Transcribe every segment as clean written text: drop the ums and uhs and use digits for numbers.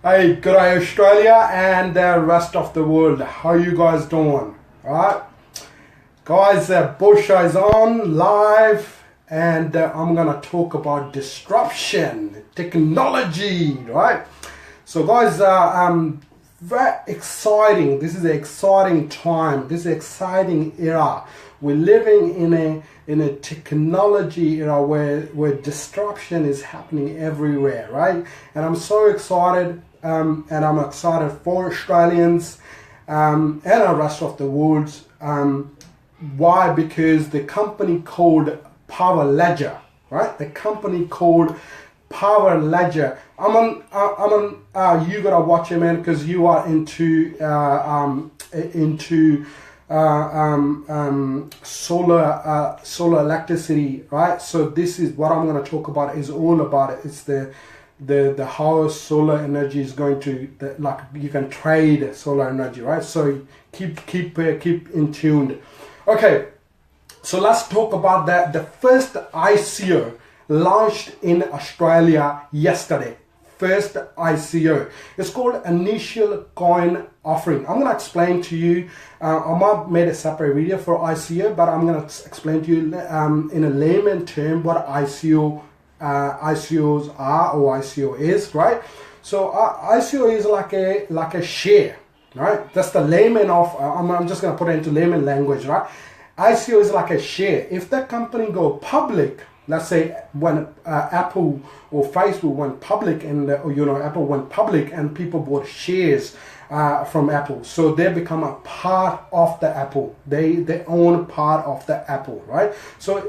Hey, good day Australia and the rest of the world. How you guys doing? Alright? Guys, Bursha is on live and I'm gonna talk about disruption, technology, right? So guys, very exciting. This is an exciting time. This is an exciting era. We're living in a technology era where disruption is happening everywhere, right? And I'm so excited, and I'm excited for Australians and the rest of the world. Why? Because the company called Power Ledger, right? The company called Power Ledger. You gotta watch it, man, because you are into solar electricity, right? So this is what I'm going to talk about. Is all about it. It's the how solar energy is going to like you can trade solar energy, right? So keep in tuned. Okay, so let's talk about that. The first ICO launched in Australia yesterday. First ICO. It's called Initial Coin Offering. I'm going to explain to you. I might made a separate video for ICO, but I'm going to explain to you in a layman term what ICOs are or ICO is, right? So ICO is like a share, right? That's the layman of. I'm just going to put it into layman language, right? ICO is like a share. If that company go public, let's say when Apple or Facebook went public, and Apple went public, and people bought shares from Apple, so they become a part of the Apple. They own part of the Apple, right? So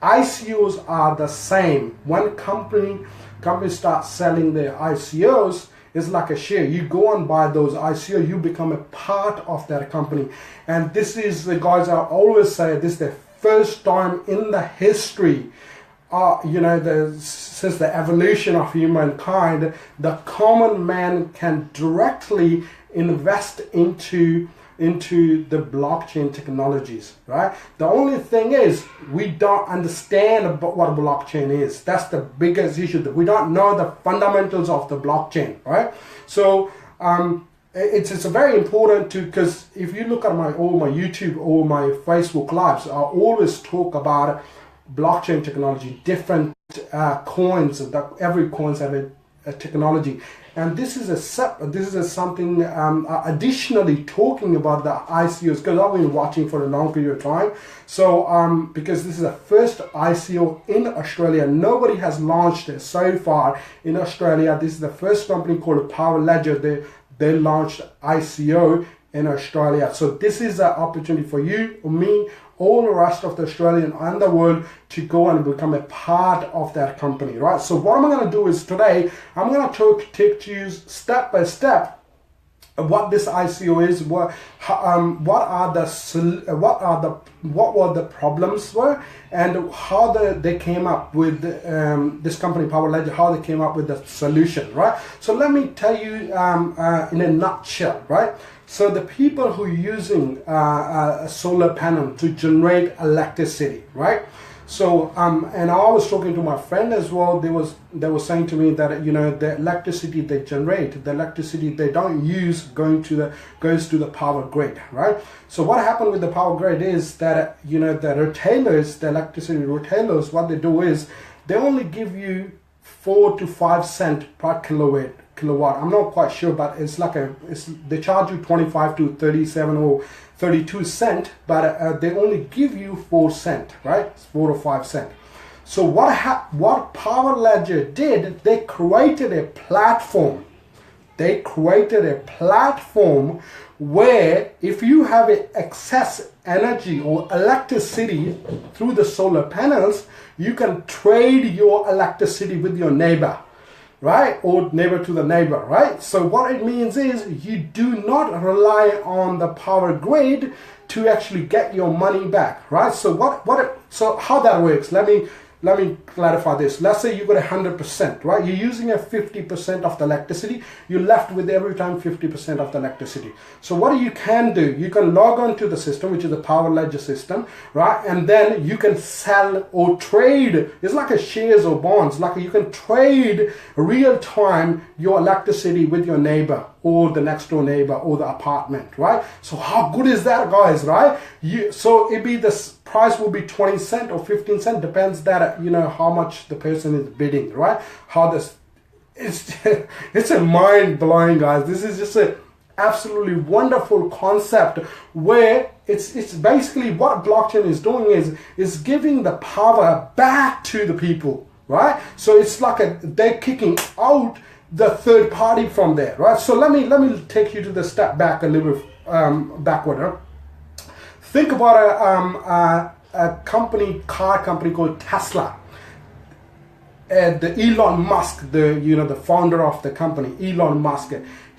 ICOs are the same. When companies start selling their ICOs, it's like a share. You go and buy those ICO, you become a part of that company. And this is the guys I always say, this is the first time in the history, since the evolution of humankind, the common man can directly invest into the blockchain technologies, right? The only thing is we don't understand what blockchain is. That's the biggest issue, that we don't know the fundamentals of the blockchain, right? So it's very important because if you look at all my YouTube or my Facebook lives, I always talk about blockchain technology, different coins. That every coins have a technology, and this is something additionally talking about the ICOs, because I've been watching for a long period of time. So because this is the first ICO in Australia, nobody has launched it so far in Australia. This is the first company called Power Ledger. They launched ICO in Australia. So this is an opportunity for you, me, all the rest of the Australian and the world to go and become a part of that company, right? So what I'm going to do is today, I'm going to take you step by step what this ICO is, what were the problems were, and how they came up with this company Power Ledger, how they came up with the solution, right? So let me tell you in a nutshell, right? So the people who are using a solar panel to generate electricity, right? So and I was talking to my friend as well. They were saying to me that the electricity they generate, the electricity they don't use goes to the power grid, right? So what happened with the power grid is that the retailers, the electricity retailers, what they do is they only give you 4 to 5 cents per kilowatt. I'm not quite sure, but they charge you 25 to 37 or 32 cent, but they only give you 4 cent, right? 4 or 5 cent. So what Power Ledger did, they created a platform. They created a platform where if you have excess energy or electricity through the solar panels, you can trade your electricity with your neighbor, right? Or neighbor to the neighbor, right? So what it means is you do not rely on the power grid to actually get your money back, right? So so how that works, let me let me clarify this. Let's say you got 100%, right? You're using a 50% of the electricity. You're left with every time 50% of the electricity. So what you can do, you can log on to the system, which is a power ledger system, right? And then you can sell or trade. It's like a shares or bonds. Like you can trade real time your electricity with your neighbor or the next door neighbor or the apartment, right? So how good is that, guys, right? So it be this price will be 20 cent or 15 cent, depends that, you know, how much the person is bidding, right? How this, it's a mind blowing, guys. This is just a absolutely wonderful concept where it's basically what blockchain is doing is giving the power back to the people, right? So it's like they're kicking out the third party from there, right? So let me take you to the step back a little backward. Huh? Think about a car company called Tesla. The Elon Musk, the founder of the company, Elon Musk,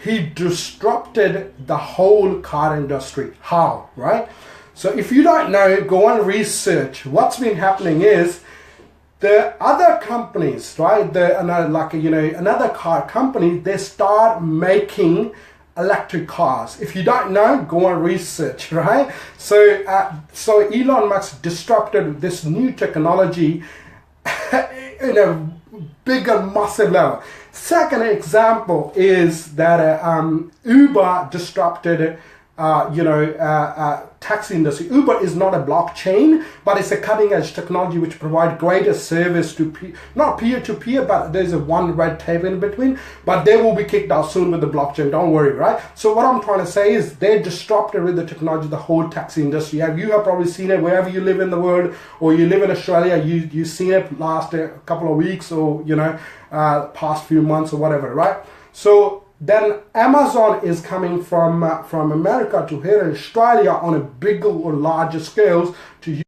he disrupted the whole car industry. How, right? So if you don't know, go and research. What's been happening is the other companies, right? Another car company, they start making electric cars. If you don't know, go and research, right? So Elon Musk disrupted this new technology in a big and massive level. Second example is that Uber disrupted taxi industry. Uber is not a blockchain, but it's a cutting edge technology which provides greater service to not peer to peer, but there's a one red tape in between, but they will be kicked out soon with the blockchain, don't worry, right? So what I'm trying to say is they disrupted with the technology the whole taxi industry. You have probably seen it wherever you live in the world, or you live in Australia, you've seen it last couple of weeks, or past few months or whatever, right? So then Amazon is coming from America to here in Australia on a bigger or larger scales to use.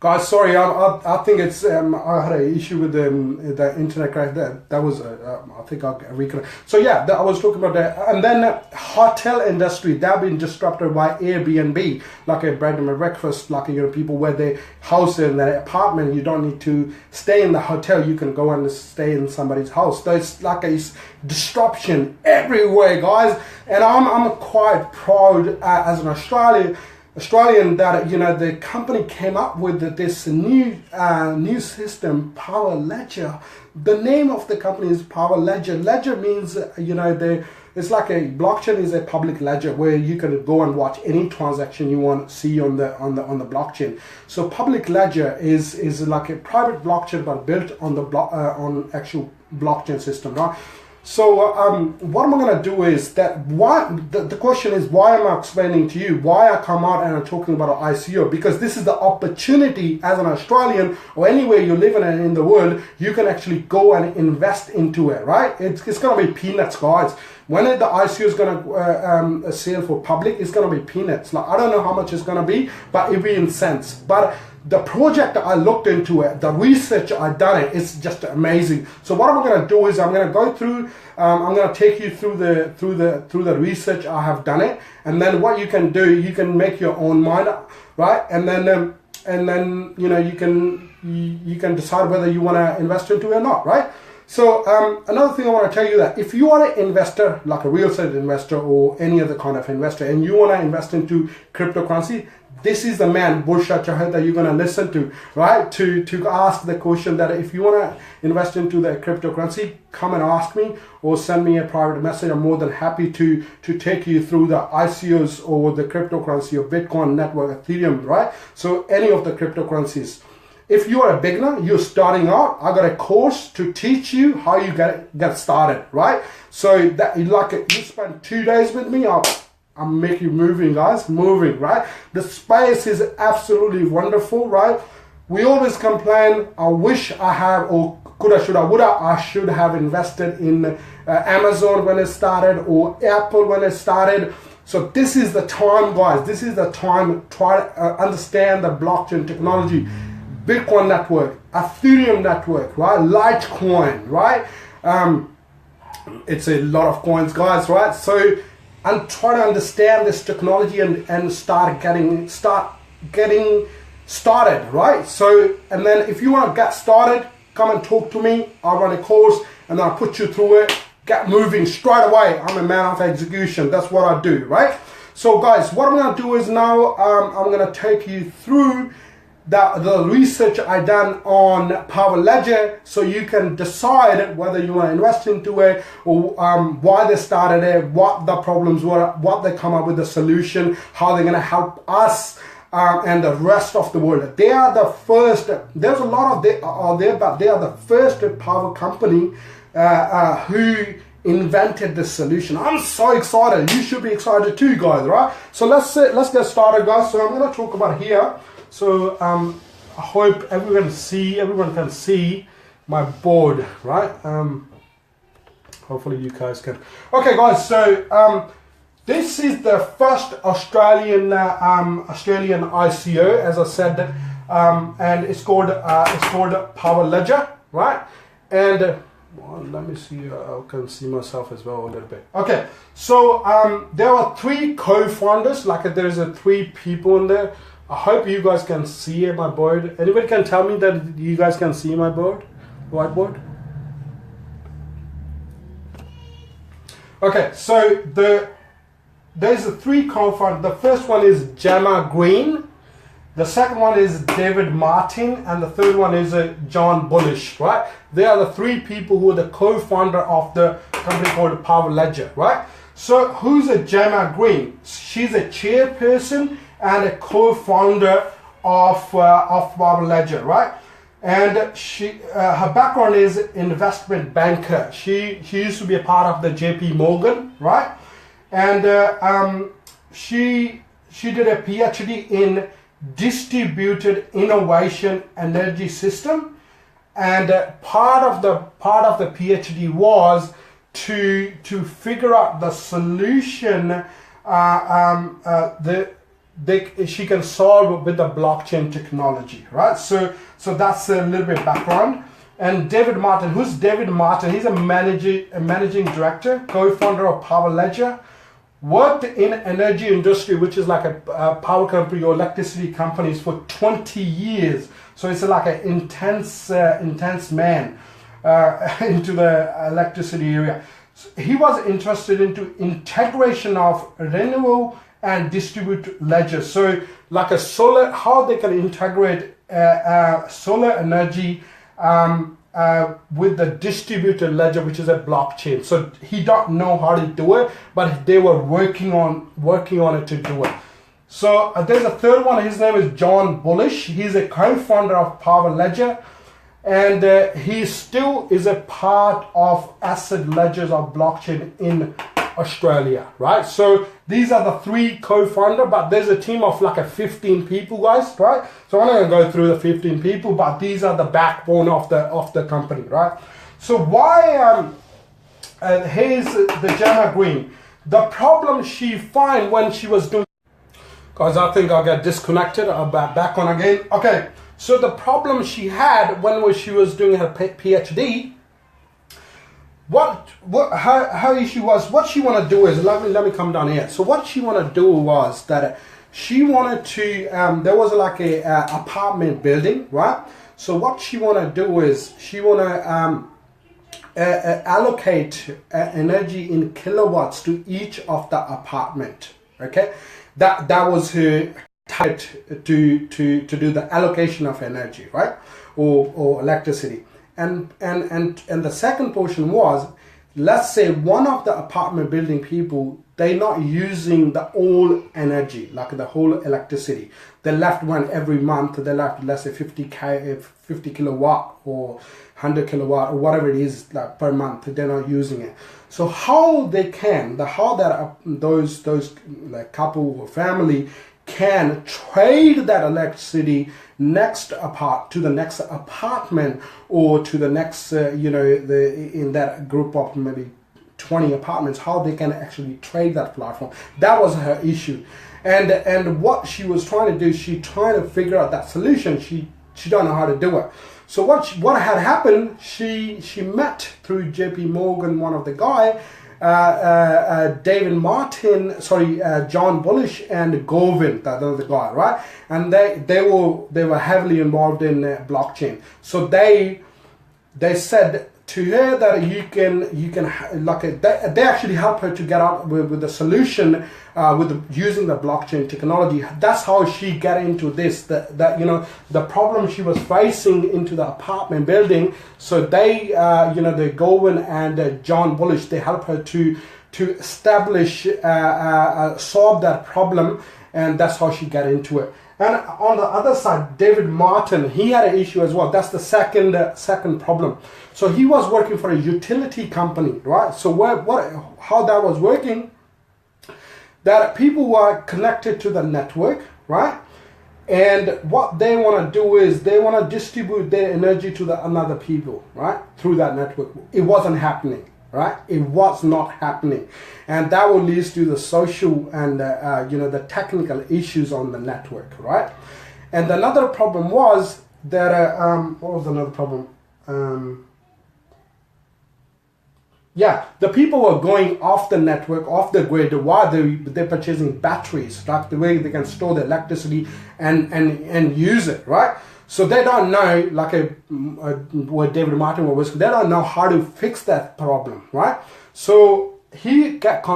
Guys, sorry, I think it's I had an issue with the internet crash. That was I think I'll reconnect. So yeah, I was talking about that, and then hotel industry, they've been disrupted by Airbnb, like a bread and breakfast, like people where they house in their apartment. You don't need to stay in the hotel. You can go and stay in somebody's house. So it's like a disruption everywhere, guys. And I'm quite proud as an Australian that the company came up with this new system, Power Ledger. The name of the company is Power Ledger. Ledger means it's like a blockchain is a public ledger where you can go and watch any transaction you want to see on the blockchain. So public ledger is like a private blockchain but built on the on actual blockchain system, right? So what I'm going to do is that the question is, why am I explaining to you why I come out and I'm talking about an ICO? Because this is the opportunity as an Australian or anywhere you live in the world, you can actually go and invest into it, right? It's going to be peanuts, guys. When the ICO is going to sale for public, it's going to be peanuts. Like I don't know how much it's going to be, but it'll be in cents. But the project I looked into it, the research I done it's just amazing. So what I'm going to do is I'm going to go through. I'm going to take you through the research I have done it, and then what you can do, you can make your own mind up, right? And then you can decide whether you want to invest into it or not, right? So another thing I want to tell you that if you are an investor, like a real estate investor or any other kind of investor, and you want to invest into cryptocurrency, this is the man, Bursha Chahota, you're going to listen to, right? To ask the question that if you want to invest into the cryptocurrency, come and ask me or send me a private message. I'm more than happy to take you through the ICOs or the cryptocurrency or Bitcoin network, Ethereum, right? So any of the cryptocurrencies. If you are a beginner, you're starting out, I got a course to teach you how you get started, right? So that you spend 2 days with me, I'll make you moving, guys, moving, right? The space is absolutely wonderful, right? We always complain, I wish I have, or coulda, shoulda, woulda, I should have invested in Amazon when it started or Apple when it started. So this is the time, guys, this is the time to try to understand the blockchain technology. Bitcoin network, Ethereum network, right? Litecoin, right? It's a lot of coins, guys, right? So, and try to understand this technology and start getting started, right? So, and then if you want to get started, come and talk to me. I'll run a course and then I'll put you through it. Get moving straight away. I'm a man of execution. That's what I do, right? So guys, what I'm going to do is now I'm going to take you through the research I done on Power Ledger, so you can decide whether you want to invest into it, or why they started it, what the problems were, what they come up with the solution, how they're going to help us and the rest of the world. They are the first. There's a lot of they are there, but they are the first power company who invented this solution. I'm so excited. You should be excited too, guys, right? So let's get started, guys. So I'm going to talk about here. So I hope everyone can see my board, right? Hopefully you guys can. Okay, guys. So this is the first Australian ICO, as I said, and it's called Power Ledger, right? And well, let me see. I can see myself as well a little bit. Okay, so there are 3 co-founders. Like there is 3 people in there. I hope you guys can see my board. Anybody can tell me that you guys can see my board, whiteboard? Okay, so there's 3 co-founders. The first one is Gemma Green. The second one is David Martin, and the third one is John Bullish, right? They are the 3 people who are the co-founder of the company called Power Ledger, right? So who's Gemma Green? She's a chairperson and a co-founder of Power Ledger, right? And her background is investment banker. She used to be a part of the JP Morgan, right? And she did a PhD in distributed innovation energy system, and part of the PhD was to figure out the solution she can solve with the blockchain technology, right? So that's a little bit background. And David Martin, who's David Martin? He's a managing director, co-founder of Power Ledger. Worked in energy industry, which is like a power company or electricity companies, for 20 years. So it's like an intense man into the electricity area. So he was interested into integration of renewable and distributed ledgers. So like a solar, how they can integrate solar energy with the distributed ledger, which is a blockchain. So he don't know how to do it, but they were working on it to do it. So there's a third one. His name is John Bullish. He's a co-founder of Power Ledger, and he still is a part of asset ledgers of blockchain in Australia, right? So these are the 3 co-founder, but there's a team of like 15 people, guys, right? So I'm not gonna go through the 15 people, but these are the backbone of the company, right? So why here's the Gemma Green. The problem she find when she was doing, guys, I think I'll get disconnected. I'm back on again. Okay, so the problem she had when she was doing her PhD, what her issue was, what she want to do is, let me come down here. So what she want to do was that she wanted to, there was like a apartment building, right? So what she want to do is she want to allocate energy in kilowatts to each of the apartment. Okay, that was her target to do the allocation of energy, right, or electricity. And the second portion was, let's say one of the apartment building people, they're not using the all energy, like the whole electricity. They left one every month. They left, let's say 50 kilowatt or 100 kilowatt or whatever it is, like per month. They're not using it. So how they can, how that those like couple or family can trade that electricity to the next apartment, or to the next in that group of maybe 20 apartments, how they can actually trade that platform. That was her issue. And what she was trying to do, she trying to figure out that solution. She don't know how to do it. So what had happened, she met through JP Morgan, one of the guy, David Martin, John Bullish and Govin, that was the guy, right? And they were heavily involved in blockchain. So they said to her that you can they actually help her to get out with the solution using the blockchain technology. That's how she got into this. That the problem she was facing into the apartment building. So they the Govin and John Bullish, they help her to establish solve that problem, and that's how she got into it. And on the other side, David Martin, he had an issue as well. That's the second problem. So he was working for a utility company, right? So how that was working, that people were connected to the network, right? And what they want to do is they want to distribute their energy to the another people, right? Through that network. It wasn't happening. Right, it was not happening, and that will lead to the social and the technical issues on the network, right? And another problem was that what was another problem? The people were going off the network, off the grid, while they're purchasing batteries, like the way they can store the electricity and use it, right? So they don't know, what David Martin was, they don't know how to fix that problem, right? So he got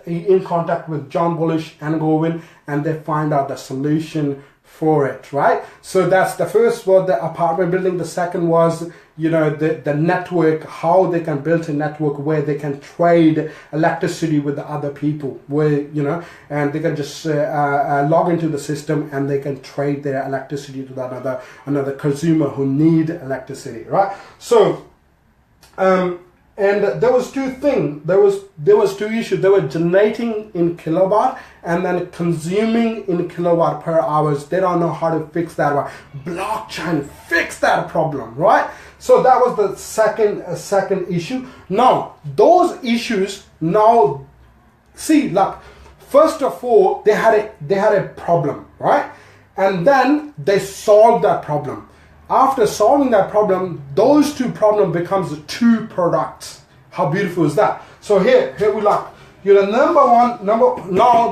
in contact with John Bullish and Govin, and they find out the solution for it, right? So that's the first was the apartment building. The second was, the network, how they can build a network where they can trade electricity with the other people, where, and they can just log into the system and they can trade their electricity to another consumer who need electricity, right? So, and there was two things. There was two issues. They were generating in kilowatt and then consuming in kilowatt per hours. They don't know how to fix that. Right? Blockchain fix that problem, right? So that was the second issue. Now those issues first of all they had a problem, right? And then they solved that problem. After solving that problem, those two problems becomes two products. How beautiful is that? So here we now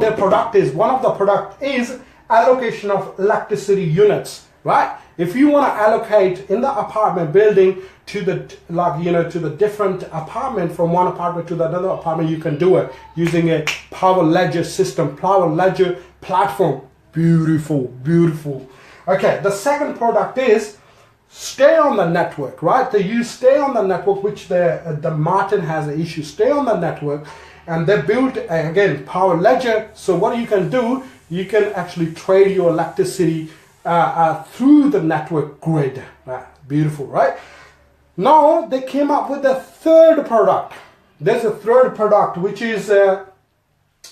their product is, one of the product is allocation of electricity units, right? If you want to allocate in the apartment building to the different apartment, from one apartment to the another apartment, you can do it using a power ledger system, power ledger platform. Beautiful. Okay, the second product is stay on the network, right? You stay on the network, which the Martin has an issue. Stay on the network, and they built again power ledger. So what you can do, you can actually trade your electricity through the network grid. Beautiful, right? Now they came up with the third product. There's a third product, which is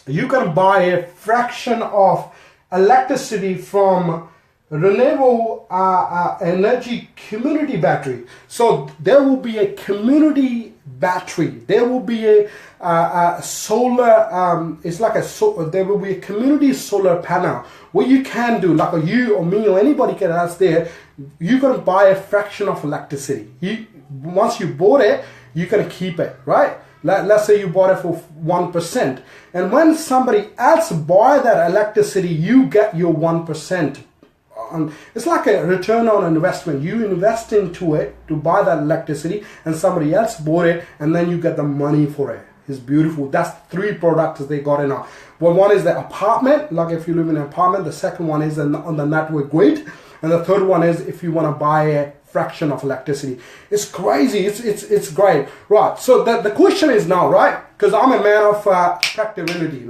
you can buy a fraction of electricity from renewable energy community battery. So there will be a community battery. There will be a solar. There will be a community solar panel where you can do, like you or me or anybody can ask there. You can buy a fraction of electricity. Once you bought it, you can keep it, right? Let's say you bought it for 1%, and when somebody else buy that electricity, you get your 1%. It's like a return on investment. You invest into it to buy that electricity, and somebody else bought it, and then you get the money for it. It's beautiful. That's three products they got in now. Well, one is the apartment, like if you live in an apartment. The second one is on the network grid, and the third one is if you want to buy a fraction of electricity. It's crazy. It's great, right? So the question is now, right? Because I'm a man of practicability.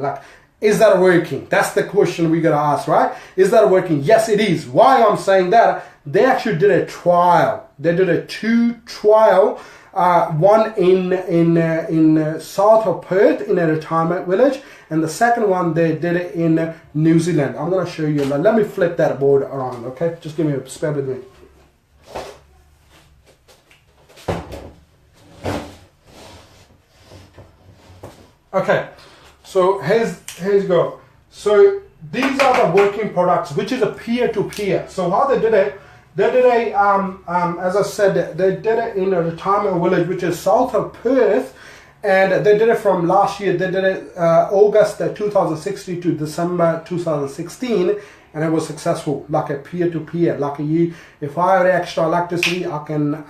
Is that working? That's the question we gotta ask, right? Is that working? Yes, it is. Why I'm saying that? They actually did a trial. They did a two trial. One in south of Perth in a retirement village, and the second one they did it in New Zealand. I'm gonna show you. Let me flip that board around. Okay, just give me a spare with me. Okay. So here's go. So these are the working products, which is a peer-to-peer. So how they did it, as I said, they did it in a retirement village, which is south of Perth, And they did it from last year. They did it August 2016 to December 2016, and it was successful. Like a peer-to-peer. Like if I have extra electricity, I can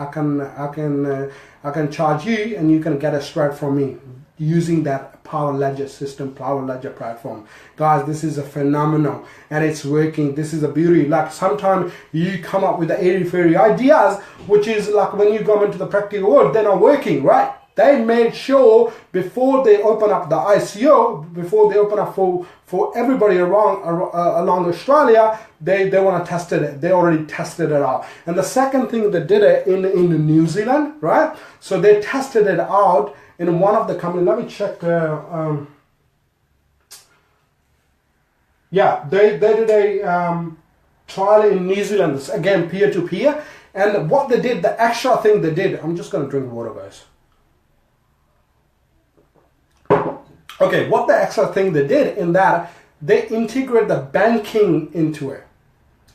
charge you, and you can get it straight from me using that Power Ledger system, Power Ledger platform. Guys, this is a phenomenal, and it's working. This is a beauty. Like sometimes you come up with the airy-fairy ideas, which is like when you go into the practical world, they're not working, right? They made sure before they open up the ICO, before they open up for everybody along Australia, they want to test it. They already tested it out. And the second thing they did it in New Zealand, right? So they tested it out in one of the companies. Let me check. Yeah, they did a trial in New Zealand. Again, peer-to-peer. And what they did, the extra thing they did, I'm just going to drink water, guys. Okay, what the extra thing they did in that, they integrate the banking into it.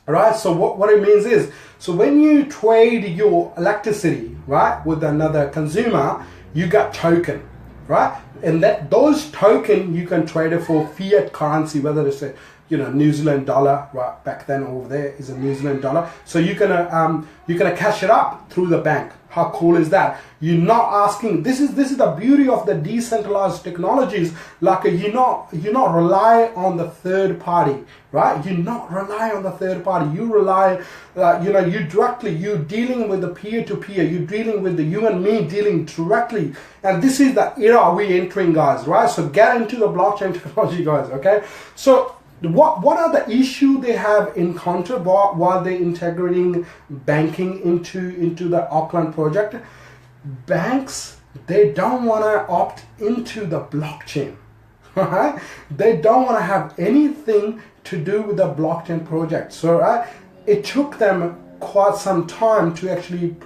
All right, so what it means is, so when you trade your electricity, right, with another consumer, you got token, right? And those token you can trade it for fiat currency, whether it's a New Zealand dollar, right? Back then over there is a New Zealand dollar. So you're gonna cash it up through the bank. How cool is that? You're not asking. This is the beauty of the decentralized technologies. Like you're not rely on the third party, right? You're not rely on the third party. You rely, you're dealing with the peer-to-peer. You're dealing with you and me dealing directly. And this is the era we're entering, guys, right? So get into the blockchain technology, guys. Okay, so. What are the issues they have encountered while they're integrating banking into the Auckland project? Banks, they don't want to opt into the blockchain. Right? They don't want to have anything to do with the blockchain project. So it took them quite some time to actually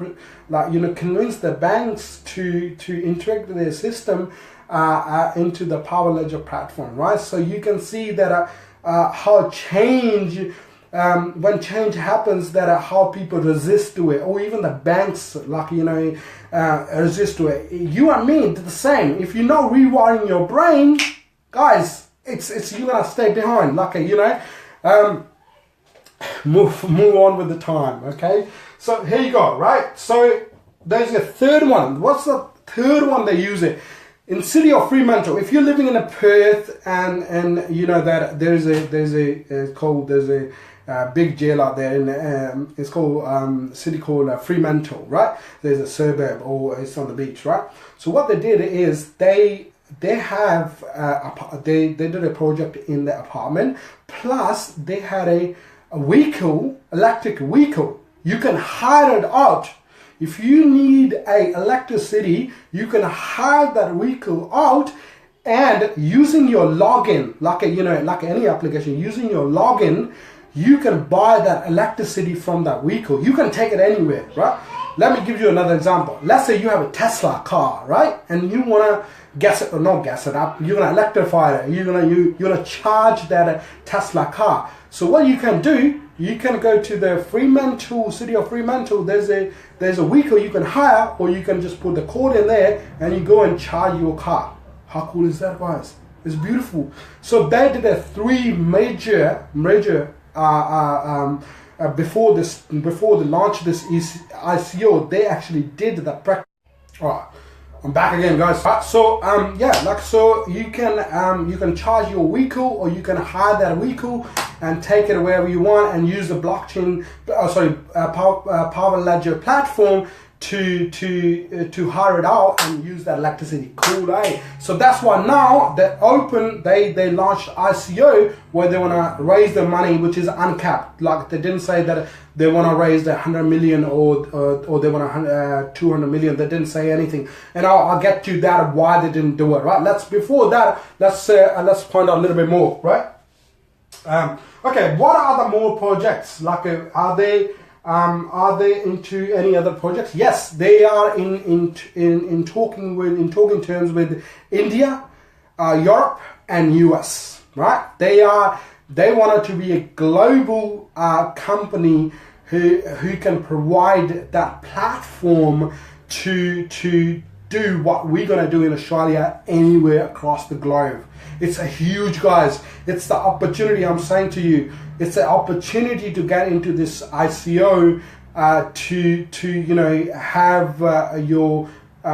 convince the banks to integrate their system into the Power Ledger platform, right? So you can see that how change, when change happens, that how people resist to it, or even the banks, resist to it. You and me do the same. If you're not rewiring your brain, guys, it's you're gonna stay behind. Move on with the time. Okay, so here you go. Right. So there's a third one. What's the third one they use it? In city of Fremantle, if you're living in a Perth and you know that there's a big jail out there, and it's called city called Fremantle, right? There's a suburb, or it's on the beach, right? So what they did is they did a project in the apartment, plus they had a vehicle, electric vehicle. You can hire it out. If you need electricity, you can hire that vehicle out, and using your login, like any application, using your login, you can buy that electricity from that vehicle. You can take it anywhere, right? Let me give you another example. Let's say you have a Tesla car, right? And you wanna gas it up. You're gonna electrify it. You're gonna charge that Tesla car. So what you can do, you can go to the Fremantle, city of Fremantle. There's a vehicle you can hire, or you can just put the code in there and you go and charge your car. How cool is that, guys? It's beautiful. So they did a three major before they launched this ICO. They actually did the practice. All right. I'm back again, guys. So so you can charge your vehicle, or you can hire that vehicle and take it wherever you want, and use the blockchain, Power Ledger platform to hire it out and use that electricity. Cool, eh? So that's why now they launched ICO, where they want to raise the money, which is uncapped. Like they didn't say that they want to raise the 100 million or they want 200 million. They didn't say anything, and I'll get to that why they didn't do it. Right? Let's find out a little bit more. Right? Okay. What are the more projects? Like are they into any other projects? Yes, they are in talking terms with India, Europe, and US. Right? They wanted to be a global company who can provide that platform to do what we're going to do in Australia anywhere across the globe. It's a huge, guys. It's the opportunity. I'm saying to you, it's an opportunity to get into this ICO, to you know, have your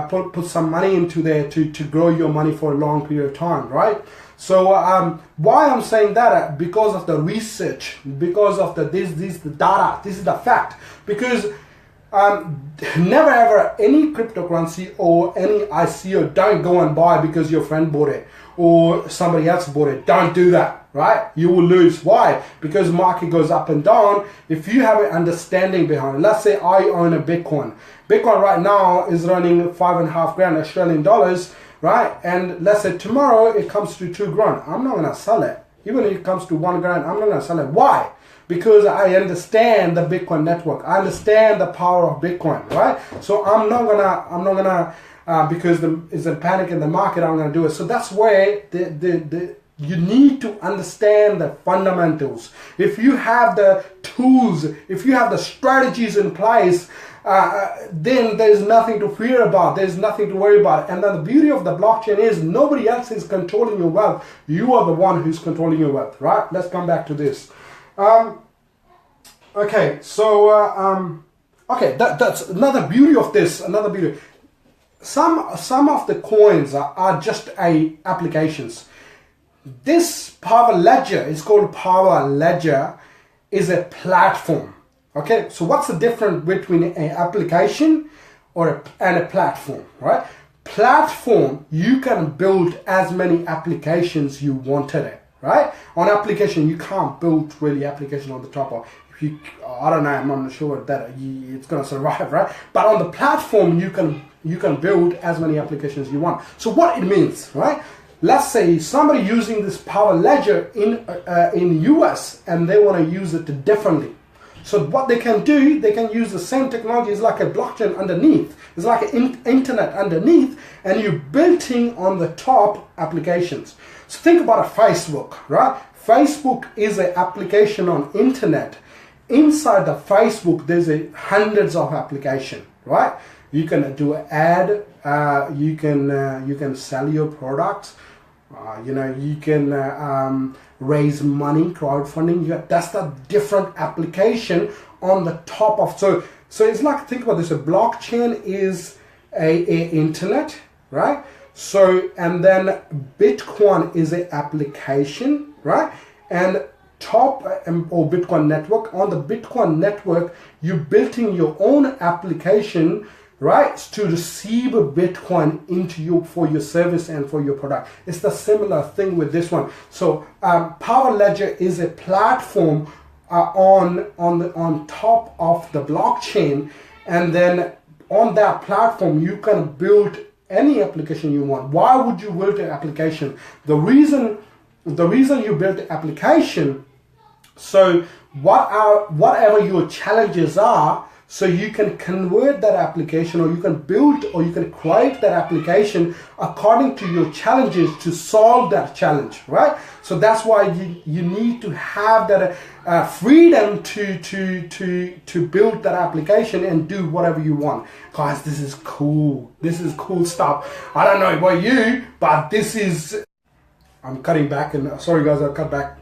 put some money into there to grow your money for a long period of time, right? So why I'm saying that? Because of the research, because of the the data. This is the fact. Because never ever any cryptocurrency or any ICO, don't go and buy because your friend bought it or somebody else bought it. Don't do that, right? You will lose. Why? Because market goes up and down. If you have an understanding behind it, let's say I own a Bitcoin. Bitcoin right now is running 5.5 grand Australian dollars, right? And let's say tomorrow it comes to 2 grand. I'm not gonna sell it. Even if it comes to 1 grand, I'm not gonna sell it. Why? Because I understand the Bitcoin network. I understand the power of Bitcoin, right? So I'm not gonna because it's a panic in the market, I'm gonna do it. So that's where you need to understand the fundamentals. If you have the tools, if you have the strategies in place, then there's nothing to fear about. There's nothing to worry about. And then the beauty of the blockchain is nobody else is controlling your wealth. You are the one who's controlling your wealth, right? Let's come back to this. Okay, so okay, that's another beauty of this. Another beauty. Some of the coins are just applications. This Power Ledger is called Power Ledger, is a platform. Okay, so what's the difference between an application and a platform, right? Platform, you can build as many applications you wanted it, right? On application, you can't build really application on the top of. I don't know, I'm not sure that it's gonna survive, right? But on the platform, you can build as many applications you want. So what it means, right? Let's say somebody using this Power Ledger in US and they want to use it differently. So what they can do, they can use the same technology. It's like a blockchain underneath. It's like an internet underneath, and you're building on the top applications. So think about a Facebook, right? Facebook is an application on internet. Inside the Facebook, there's hundreds of applications, right? You can do an ad. You can sell your products. You know, you can raise money, crowdfunding. That's the different application on the top of. So it's like, think about this. A blockchain is a internet, right? So, and then Bitcoin is an application, right? And top or Bitcoin network. On the Bitcoin network, you're building your own application, right, to receive Bitcoin into you for your service and for your product. It's the similar thing with this one. So Power Ledger is a platform on top of the blockchain, and then on that platform you can build any application you want. Why would you build an application? The reason you build the application, so whatever your challenges are, so you can convert that application, or you can build, or you can create that application according to your challenges to solve that challenge, right? So that's why you need to have that freedom to build that application and do whatever you want. Guys, this is cool. This is cool stuff. I don't know about you, but this is. I'm cutting back, and sorry guys, I'll cut back.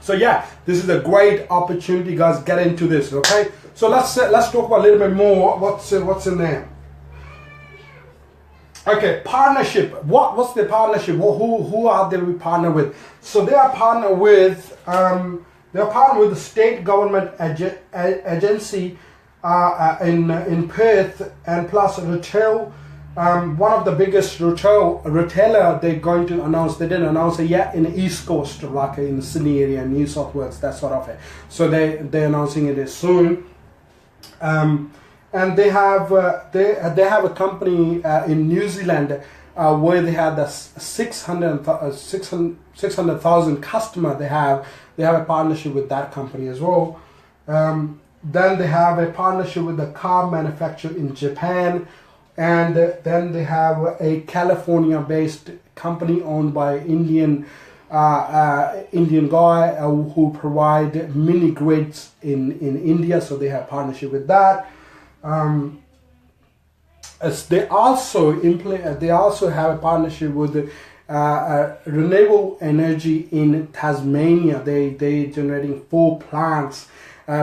So yeah, this is a great opportunity, guys. Get into this, okay? So let's talk about a little bit more. What's in there? Okay, partnership. What's the partnership? Who are they partner with? So they are partner with the state government agency in Perth, and plus retail. One of the biggest retailer they're going to announce. They didn't announce it yet in the East Coast, like in the Sydney area, New South Wales, that sort of it. So they're announcing it soon. And they have a company in New Zealand where they had the 600,000 customer. They have a partnership with that company as well. Then they have a partnership with the car manufacturer in Japan. And then they have a California-based company owned by Indian guy who provide mini grids in India. So they have partnership with that. as they also they also have a partnership with the renewable energy in Tasmania. They generating 4 plants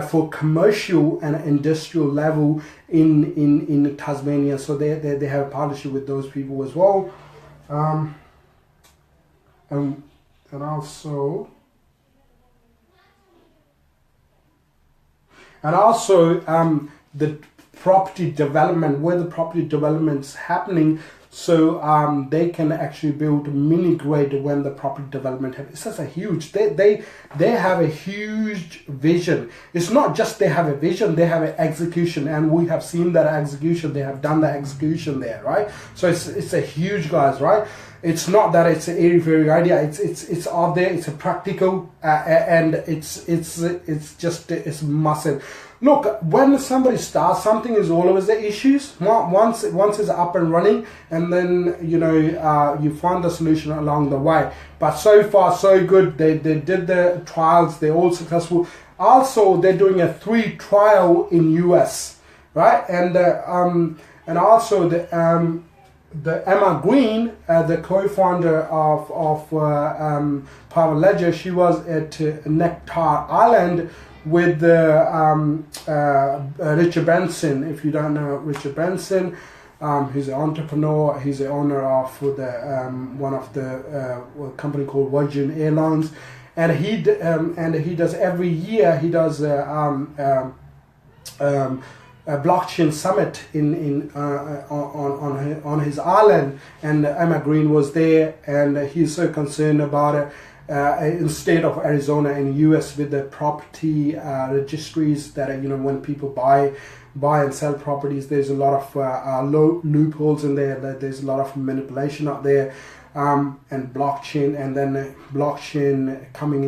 for commercial and industrial level in Tasmania. So they have a partnership with those people as well. And also the property development, where the property development's happening, so they can actually build mini grid when the property development happens. It's just a huge, they have a huge vision. It's not just they have a vision, they have an execution, and we have seen that execution. They have done the execution there, right? So it's a huge, guys, right? It's not that it's an airy-fairy idea. It's out there. It's a practical, and it's massive. Look, when somebody starts something, is always the issues. Once it's up and running, and then you find the solution along the way. But so far so good. They did the trials. They're all successful. Also, they're doing a 3 trial in US, right? And also the Emma Green, the co-founder of Power Ledger, she was at Nectar Island with Richard Benson. If you don't know Richard Benson, he's an entrepreneur. He's the owner of one of the company called Virgin Airlines, and he does every year. He does a blockchain summit on his island, and Emma Green was there, and he's so concerned about it. In the state of Arizona and US, with the property registries that when people buy and sell properties, there's a lot of loopholes in there. There's a lot of manipulation out there, and blockchain, and then blockchain coming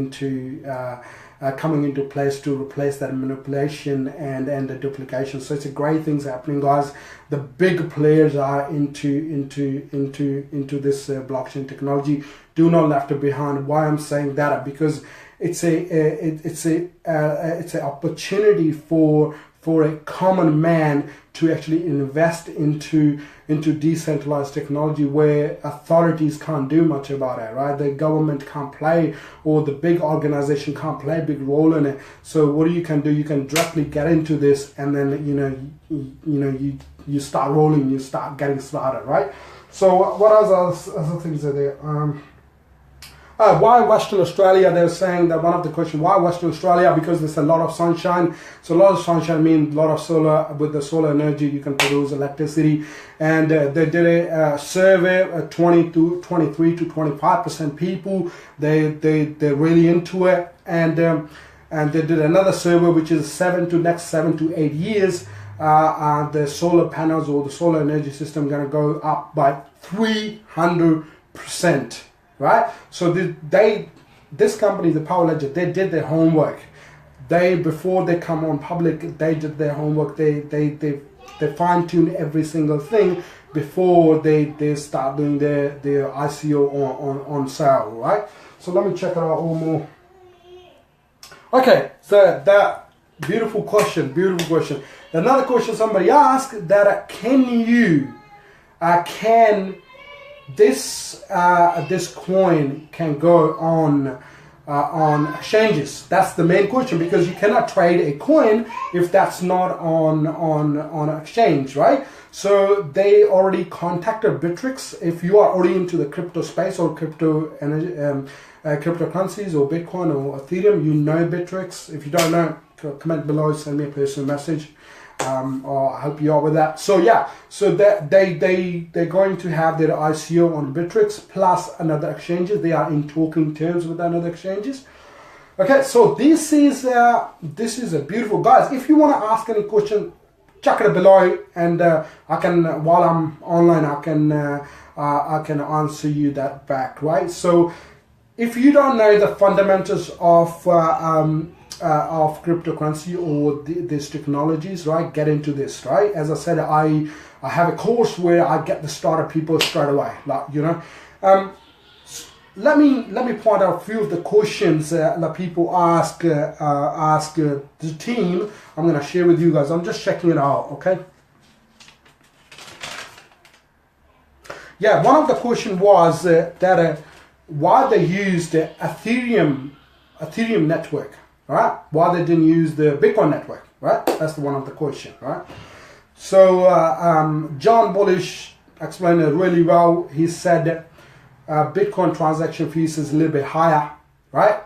into place to replace that manipulation and the duplication. So it's a great things happening, guys. The big players are into this blockchain technology. Do not left behind. Why I'm saying that? Because it's an opportunity for a common man to actually invest into decentralized technology, where authorities can't do much about it, right? The government can't play, or the big organization can't play a big role in it. So what you can do, you can directly get into this, and then you start rolling, you start getting started, right? So what else other things are there? Why Western Australia? They were saying that one of the questions, why Western Australia? Because there's a lot of sunshine. So a lot of sunshine means a lot of solar. With the solar energy, you can produce electricity. And they did a survey, 23 to 25% people. They're really into it. And they did another survey, which is 7 to 8 years. The solar panels or the solar energy system going to go up by 300%. Right, so this company, the Power Ledger, they did their homework. Before they come on public, they did their homework. They fine tune every single thing before they start doing their ICO on sale. Right. So let me check it out one more. Okay, so that beautiful question. Another question somebody asked, that this coin can go on exchanges? That's the main question, because you cannot trade a coin if that's not on exchange, right? So they already contacted Bittrex. If you are already into the crypto space or cryptocurrencies or Bitcoin or Ethereum, you know Bittrex. If you don't know, comment below, send me a personal message. Or I'll help you out with that. So yeah, so they're going to have their ICO on Bittrex plus another exchanges. They are in talking terms with another exchanges. Okay, so this is a beautiful, guys. If you want to ask any question, check it below, and I can, while I'm online, I can answer you that back, right? So if you don't know the fundamentals of cryptocurrency or these technologies, right, get into this, right? As I said, I have a course where I get the starter people straight away, like, let me point out a few of the questions that people ask the team. I'm going to share with you guys. I'm just checking it out, okay? Yeah, one of the question was that why they used the Ethereum network, right? Why they didn't use the Bitcoin network, right? That's one of the question, right? So John Bullish explained it really well. He said that Bitcoin transaction fees is a little bit higher, right?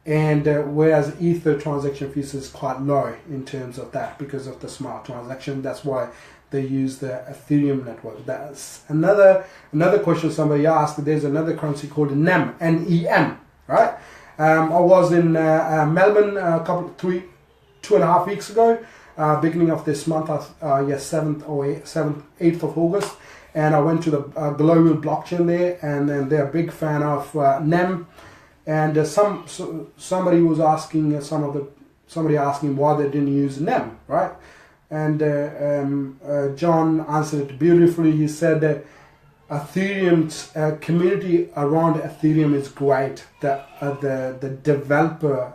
And whereas Ether transaction fees is quite low in terms of that because of the smart transaction. That's why they use the Ethereum network. That's another question somebody asked. There's another currency called NEM, N-E-M, right? I was in Melbourne 2.5 weeks ago, beginning of this month, 8th of August, and I went to the global blockchain there, and then they're a big fan of NEM, and somebody was asking somebody asking why they didn't use NEM, right? And John answered it beautifully. He said that Ethereum's community around Ethereum is great. The developer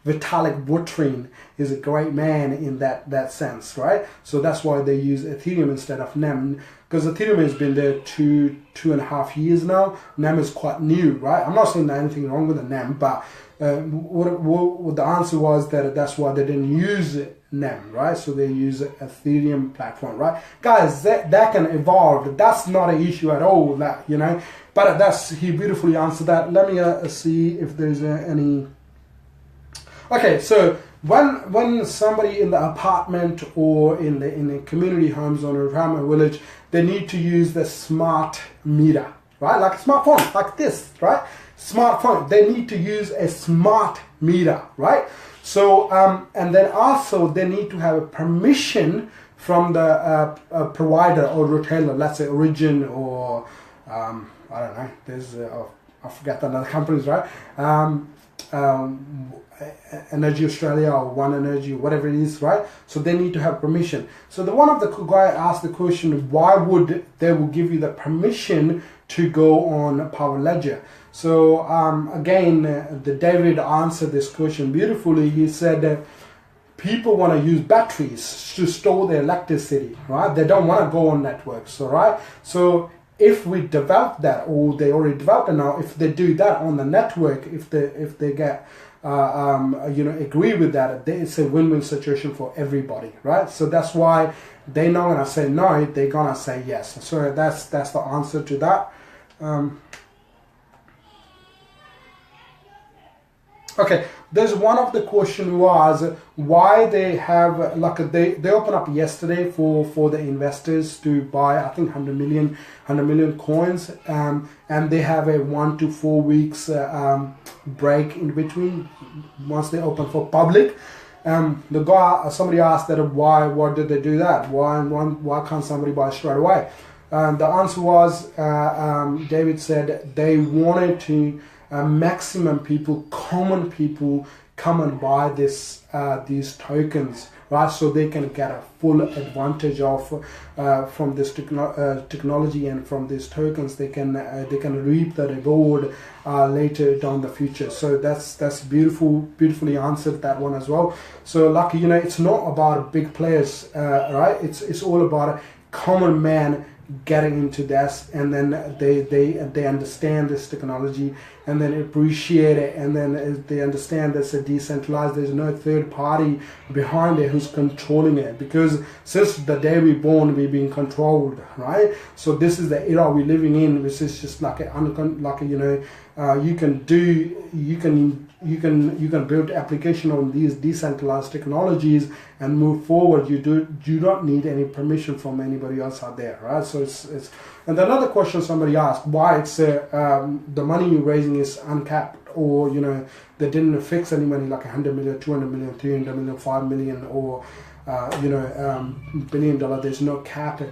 Vitalik Buterin is a great man in that sense, right? So that's why they use Ethereum instead of NEM, because Ethereum has been there 2.5 years now. NEM is quite new, right? I'm not saying there's anything wrong with the NEM, but what the answer was that's why they didn't use NEM, right? So they use Ethereum platform, right? Guys, that can evolve. That's not an issue at all, that, you know. But he beautifully answered that. Let me see if there's any. Okay, so when somebody in the apartment or in the community homes or a retirement village, they need to use the smart meter, right? Like a smartphone, like this, right? Smartphone. They need to use a smart meter, right? So and then also they need to have a permission from the provider or retailer. Let's say Origin or I don't know. There's I forget another companies, right? Energy Australia or One Energy, whatever it is, right? So they need to have permission. So one of the guy asked the question, why would they will give you the permission to go on Power Ledger? So again, the David answered this question beautifully. He said that people want to use batteries to store their electricity, right? They don't want to go on networks, all right? So if we develop that, or they already developed it now, if they do that on the network, if they get agree with that, it's a win-win situation for everybody, right? So that's why they're not gonna say no, they're gonna say yes. So that's the answer to that. Okay, there's one of the question was why they have they opened up yesterday for the investors to buy, I think 100 million coins, and they have a 1 to 4 weeks break in between once they open for public. Somebody asked that why did they do that? Why can't somebody buy straight away? The answer was David said they wanted to maximum people, common people, come and buy these tokens, right? So they can get a full advantage of from this technology, and from these tokens they can reap the reward later down the future. So that's beautifully answered that one as well. So it's not about big players, right? It's all about a common man getting into this, and then they understand this technology and then appreciate it, and then they understand that it's a decentralized, there's no third party behind it who's controlling it, because since the day we're born we've been controlled, right? So this is the era we're living in, which is just you can build application on these decentralized technologies and move forward. You do not need any permission from anybody else out there, right? So it's and another question somebody asked, why it's the money you're raising is uncapped, or they didn't fix any money like 100 million, 200 million, 300 million, 5 million, or $1 billion. There's no cap.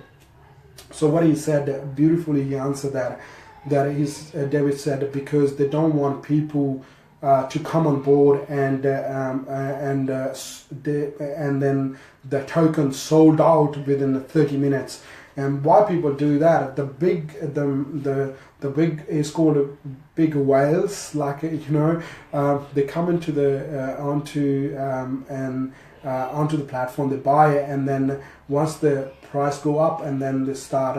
So what he said beautifully, he answered that David said because they don't want people to come on board and then the token sold out within 30 minutes. And why people do that? The big is called big whales, they come into the onto the platform, they buy it, and then once the price go up, and then they start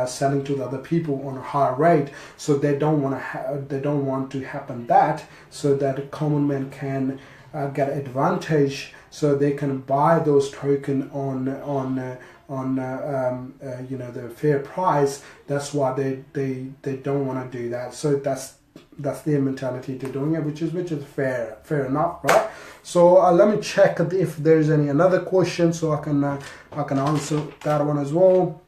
selling to the other people on a higher rate. So they don't want to happen that, so that a common man can get advantage, so they can buy those token on the fair price. That's why they don't want to do that. So that's their mentality to doing it, which is fair enough, right? So let me check if there's any another question, so I can answer that one as well.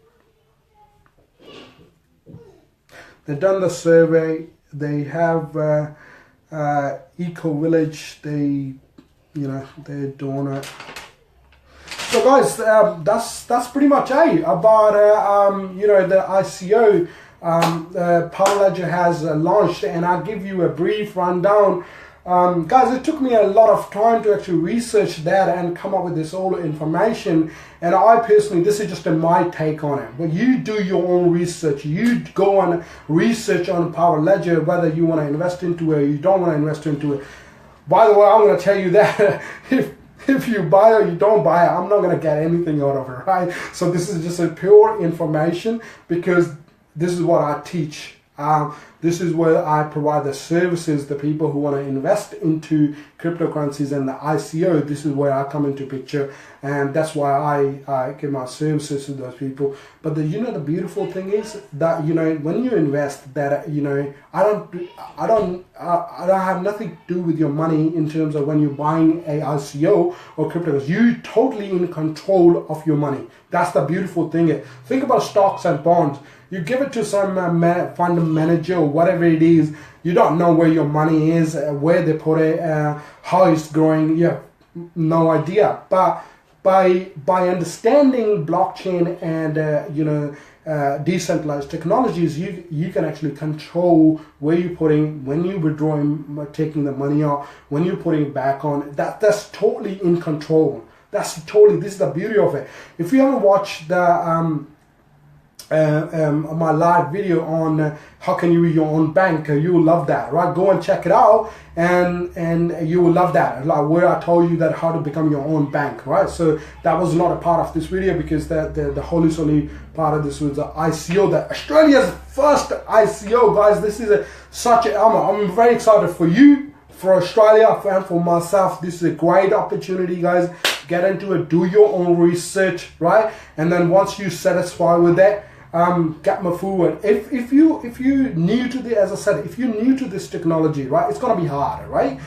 They've done the survey. They have Eco Village. They're doing it. So guys, that's pretty much it about the ICO. Power Ledger has launched, and I'll give you a brief rundown. Guys, it took me a lot of time to actually research that and come up with this all information, and I personally, this is just my take on it, but you do your own research. You go and research on Power Ledger, whether you want to invest into it or you don't want to invest into it. By the way, I'm going to tell you that if you buy or you don't buy it, I'm not going to get anything out of it, right? So this is just a pure information, because this is what I teach. This is where I provide the services, the people who want to invest into cryptocurrencies and the ICO. This is where I come into picture, and that's why I give my services to those people. But the beautiful thing is that when you invest, that I don't have nothing to do with your money in terms of when you're buying a ICO or cryptocurrency. You're totally in control of your money. That's the beautiful thing. Think about stocks and bonds. You give it to some fund manager or whatever it is. You don't know where your money is, where they put it, how it's growing. You have no idea. But by understanding blockchain and decentralized technologies, you can actually control where you're putting, when you're withdrawing, taking the money out, when you're putting it back on. That's totally in control. This is the beauty of it. If you haven't watched the my live video on how can you be your own bank, you will love that, right? Go and check it out, and you will love that, like where I told you that how to become your own bank, right? So that was not a part of this video, because the wholly part of this was the ICO, the Australia's first ICO, guys. This is I'm very excited for you, for Australia, and for myself. This is a great opportunity, guys. Get into it, do your own research, right? And then once you're satisfied with that, get me forward. If you new to the, as I said, if you're new to this technology, right, it's gonna be hard, right?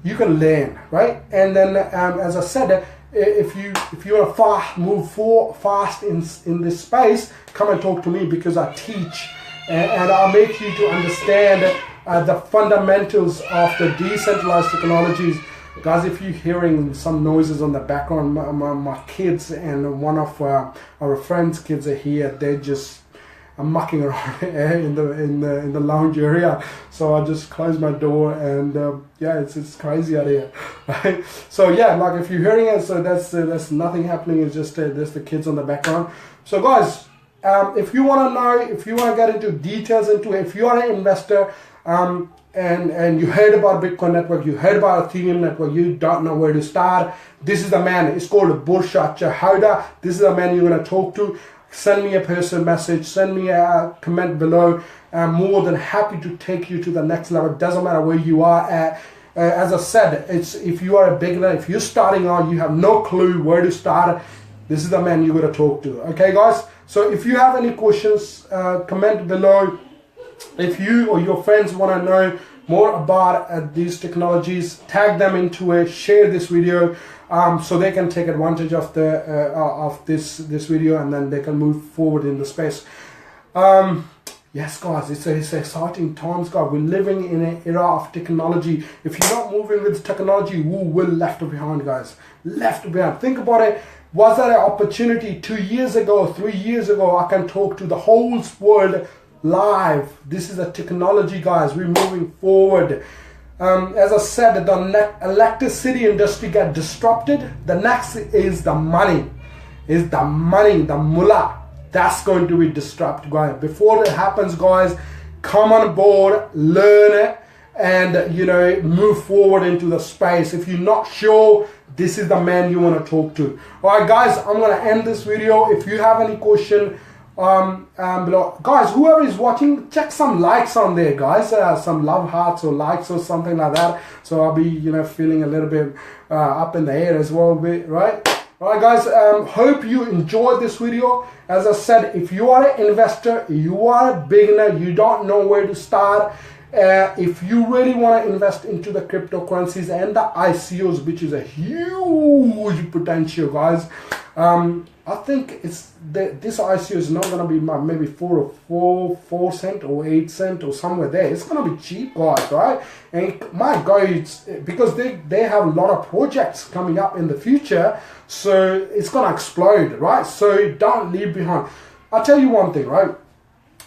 You can learn, right? And then as I said, if you want to move fast in this space, come and talk to me, because I teach and I'll make you to understand the fundamentals of the decentralized technologies. Guys, if you're hearing some noises on the background, my kids and one of our friends' kids are here. They're just mucking around in the lounge area. So I just closed my door, and it's crazy out here, right? So yeah, like if you're hearing it, so that's nothing happening. It's just there's the kids on the background. So guys, if you want to know, if you want to get into details into it, if you are an investor, and you heard about Bitcoin network, you heard about Ethereum network, you don't know where to start, this is the man. It's called Bursha, Chahota. This is the man you're going to talk to. Send me a personal message, send me a comment below. I'm more than happy to take you to the next level. It doesn't matter where you are at. As I said, if you are a beginner, if you're starting out, you have no clue where to start, this is the man you're going to talk to. Okay, guys? So if you have any questions, comment below. If you or your friends want to know more about these technologies, tag them into it, share this video, so they can take advantage of this video, and then they can move forward in the space. Yes, guys, it's exciting times, guys. We're living in an era of technology. If you're not moving with technology, you will left behind, guys. Left behind. Think about it. Was there an opportunity 2 years ago, 3 years ago? I can talk to the whole world live. This is a technology, guys. We're moving forward. As I said, the electricity industry got disrupted. The next is the money. The mullah. That's going to be disrupted, guys. Before it happens, guys, come on board, learn it, and move forward into the space. If you're not sure, this is the man you want to talk to. All right, guys, I'm going to end this video. If you have any question below, guys, whoever is watching, check some likes on there, guys, some love hearts or likes or something like that. So I'll be, feeling a little bit up in the air as well, right? All right, guys, hope you enjoyed this video. As I said, if you are an investor, you are a beginner, you don't know where to start, if you really want to invest into the cryptocurrencies and the ICOs, which is a huge potential, guys, I think this ICO is not going to be maybe 4 cent or 8 cent or somewhere there. It's going to be cheap, guys, right? And my guys, because they have a lot of projects coming up in the future, so it's going to explode, right? So don't leave behind. I'll tell you one thing, right?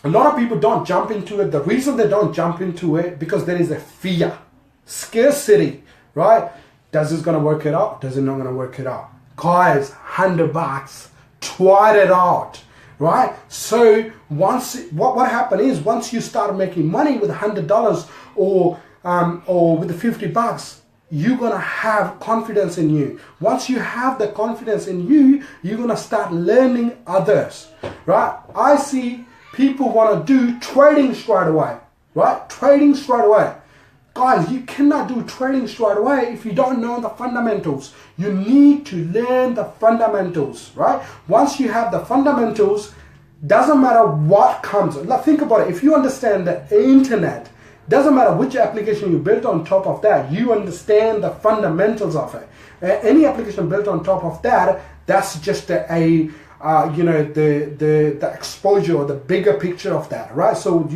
A lot of people don't jump into it. The reason they don't jump into it, because there is a fear, scarcity, right? Does this going to work it out? Does it not going to work it out? Guys, $100, try it out, right? So once what happened is, once you start making money with $100 or with the $50, you're gonna have confidence in you. Once you have the confidence in you, you're gonna start learning others, right? I see people want to do trading straight away, right? Trading straight away. Guys, you cannot do trading straight away if you don't know the fundamentals. You need to learn the fundamentals, right? Once you have the fundamentals, doesn't matter what comes. Like, think about it. If you understand the internet, doesn't matter which application you built on top of that, you understand the fundamentals of it. Any application built on top of that, that's just the exposure or the bigger picture of that, right? So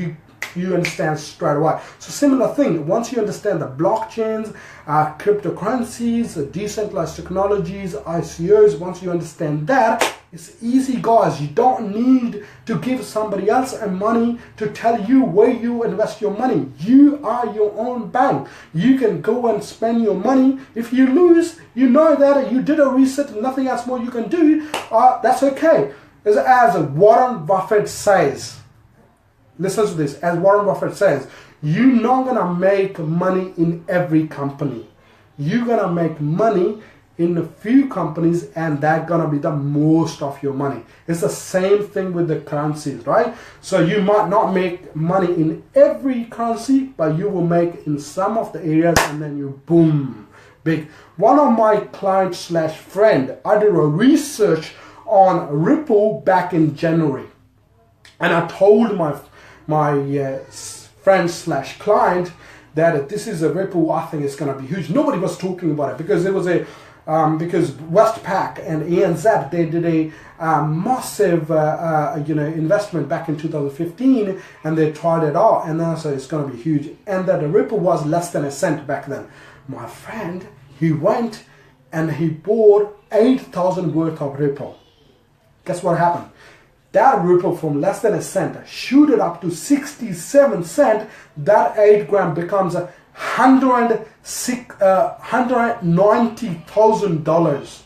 you understand straight away. So similar thing, once you understand the blockchains, cryptocurrencies, decentralized technologies, ICOs, once you understand that, it's easy, guys. You don't need to give somebody else money to tell you where you invest your money. You are your own bank. You can go and spend your money. If you lose, you know that you did a reset, nothing else more you can do. That's okay. As Warren Buffett says, listen to this, as Warren Buffett says, you're not going to make money in every company. You're going to make money in a few companies, and that's going to be the most of your money. It's the same thing with the currencies, right? So you might not make money in every currency, but you will make in some of the areas, and then you boom, big. One of my clients / friend, I did a research on Ripple back in January, and I told my friend / client that this is a Ripple. I think it's going to be huge. Nobody was talking about it because it was because Westpac and ANZ, they did a massive investment back in 2015, and they tried it out, and then so it's going to be huge. And that the Ripple was less than a cent back then. My friend, he went and he bought 8,000 worth of Ripple. Guess what happened? That Ripple from less than a cent shooted up to 67 cents. That 8 grand becomes $190,000.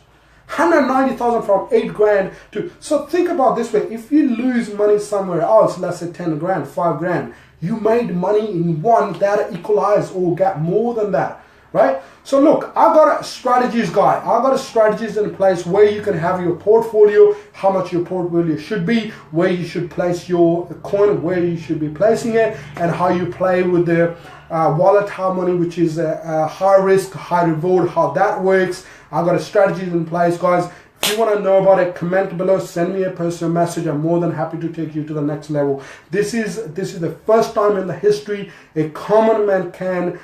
$190,000 from 8 grand to. So think about this way: if you lose money somewhere else, let's say 10 grand, 5 grand, you made money in one that equalized or got more than that, right? So look, I've got strategies, guy. I've got strategies in place where you can have your portfolio, how much your portfolio should be, where you should place your coin, where you should be placing it, and how you play with the volatile money, which is high risk, high reward, how that works. I've got strategies in place, guys. If you want to know about it, comment below, send me a personal message. I'm more than happy to take you to the next level. This is the first time in the history a common man can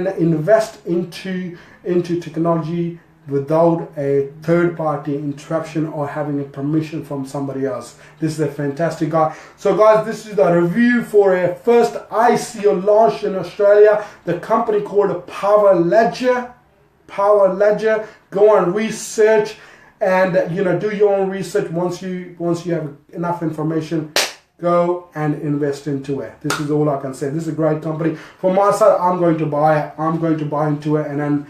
invest into technology without a third-party interruption or having a permission from somebody else. This is a fantastic guy. So guys, this is the review for a first ICO launch in Australia. The company called Power Ledger. Go and research and do your own research. Once you have enough information, go and invest into it. This is all I can say. This is a great company. From my side, I'm going to buy it. I'm going to buy into it and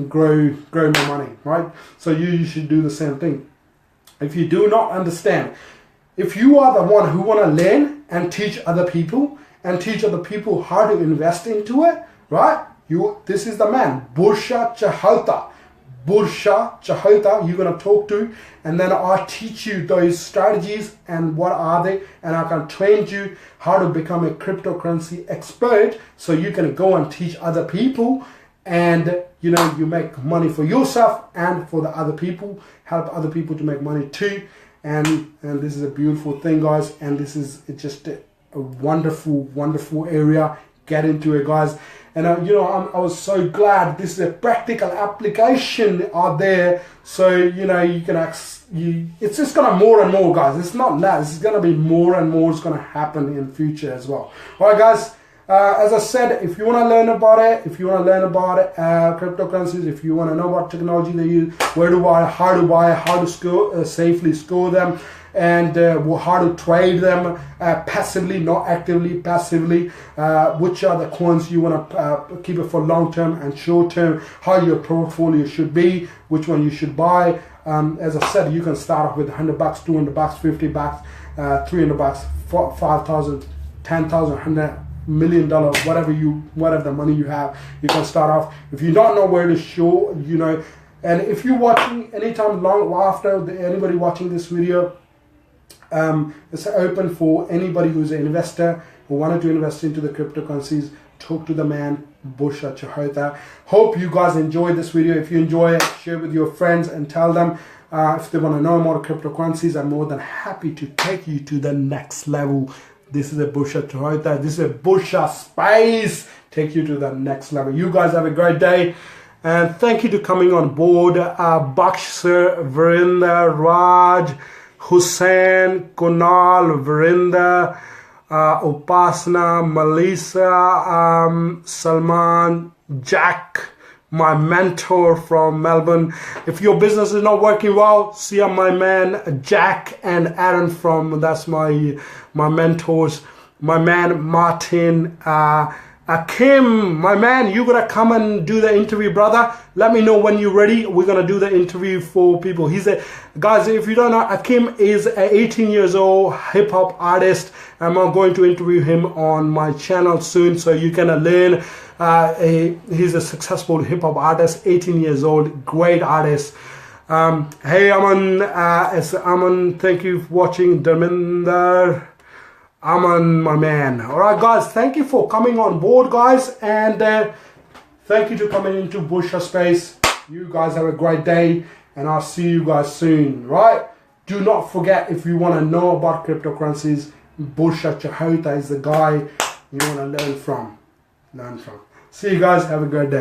grow my money, right? So you should do the same thing. If you do not understand, if you are the one who want to learn and teach other people how to invest into it, right? This is the man, Bursha Chahota. Bursha Chahota, you're going to talk to, and then I'll teach you those strategies and what are they, and I can train you how to become a cryptocurrency expert so you can go and teach other people, and you know, you make money for yourself and for the other people, help other people to make money too. And this is a beautiful thing, guys, and this is just a wonderful area. Get into it, guys. And you know, I was so glad this is a practical application out there, so you know, you can it's just gonna more and more, guys. It's not less, it's gonna be more and more. It's gonna happen in future as well. All right, guys, as I said, if you want to learn about it, cryptocurrencies, if you want to know what technology they use, where to buy, how to score, safely score them, and how to trade them passively, not actively, passively, which are the coins you want to keep it for long term and short term, how your portfolio should be, which one you should buy. As I said, you can start off with $100, $200, $50, $300, $5,000, $10,000, $100 million, whatever the money you have, you can start off. If you don't know where to show, you know, and if you're watching anytime long after anybody watching this video, it's open for anybody who's an investor who wanted to invest into the cryptocurrencies. Talk to the man, Bursha Chahota. Hope you guys enjoyed this video. If you enjoy it, share with your friends and tell them if they want to know more cryptocurrencies. I'm more than happy to take you to the next level. This is a Bursha Chahota. This is a Bursha space. Take you to the next level. You guys have a great day. And thank you to coming on board. Baksher, Vrinda, Raj, Hussain, Kunal, Vrinda, Upasana, Melissa, Salman, Jack, my mentor from Melbourne. If your business is not working well, see my man Jack and Aaron from, that's my mentors. My man Martin, Kim, my man, you gotta come and do the interview, brother. Let me know when you're ready. We're gonna do the interview for people. Guys, if you don't know, Akim is an 18 years old hip hop artist. I'm going to interview him on my channel soon, so you can learn. He's a successful hip hop artist, 18 years old, great artist. Hey Aman, Aman, thank you for watching. Dharminder, Aman, my man. All right, guys, thank you for coming on board, guys, and thank you to coming into Bursha Space. You guys have a great day, and I'll see you guys soon, right? Do not forget, if you want to know about cryptocurrencies, Bursha Chahota is the guy you want to learn from. See you guys, have a great day.